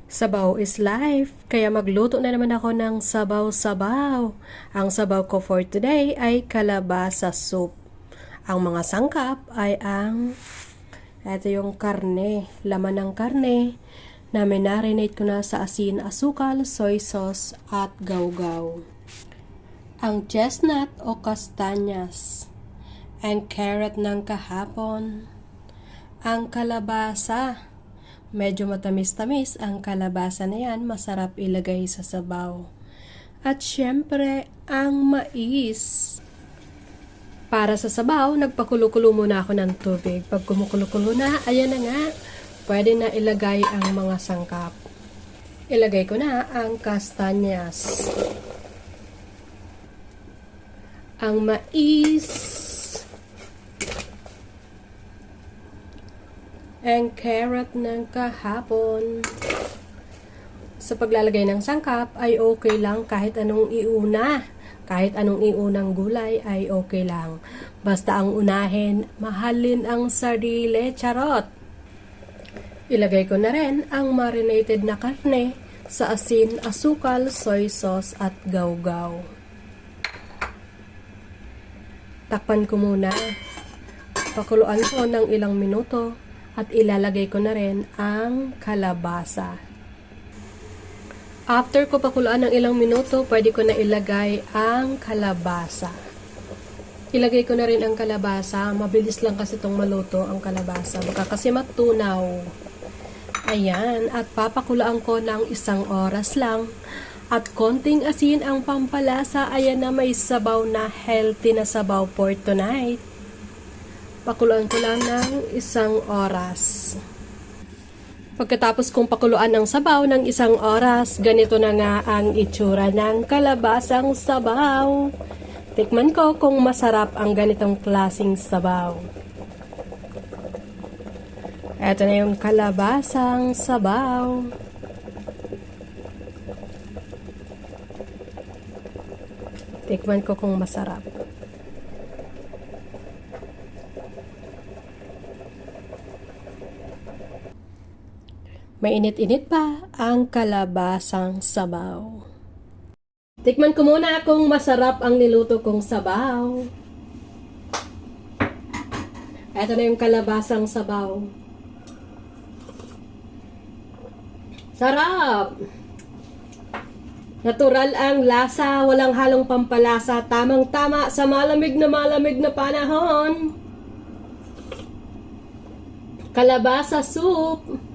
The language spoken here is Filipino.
Sabaw is life, kaya magluto na naman ako ng sabaw-sabaw. Ang sabaw ko for today ay kalabasa soup. Ang mga sangkap ay ito yung karne, laman ng karne na minarinate ko na sa asin, asukal, soy sauce at gawgaw. Ang chestnut o kastanyas, ang carrot ng kahapon, ang kalabasa. Medyo matamis-tamis ang kalabasa na yan, masarap ilagay sa sabaw. At syempre, ang mais. Para sa sabaw, nagpakulo-kulo muna ako ng tubig. Pag kumukulo-kulo na, ayan na nga, pwede na ilagay ang mga sangkap. Ilagay ko na ang kastanyas, ang mais, ang carrot ng kahapon. Sa paglalagay ng sangkap ay okay lang kahit anong iuna. Kahit anong iunang gulay ay okay lang. Basta ang unahin, mahalin ang sarili, charot. Ilagay ko na rin ang marinated na karne sa asin, asukal, soy sauce at gawgaw. Takpan ko muna. Pakuluan ko ng ilang minuto. At ilalagay ko na rin ang kalabasa. After ko pakuluan ng ilang minuto, pwede ko na ilagay ang kalabasa. Ilagay ko na rin ang kalabasa. Mabilis lang kasi itong maluto ang kalabasa. Baka kasi matunaw. Ayan. At papakulaan ko ng 1 oras lang. At konting asin ang pampalasa. Ayan na, may sabaw na healthy na sabaw for tonight. Pakuluan ko lang ng 1 oras. Pagkatapos kong pakuluan ng sabaw ng 1 oras, ganito na nga ang itsura ng kalabasang sabaw. Tikman ko kung masarap ang ganitong klaseng sabaw. Ito na yung kalabasang sabaw. Tikman ko kung masarap. Mainit-init pa ang kalabasang sabaw. Tikman ko muna kung masarap ang niluto kong sabaw. Ito na yung kalabasang sabaw. Sarap! Natural ang lasa, walang halong pampalasa, tamang-tama sa malamig na panahon. Kalabasa soup.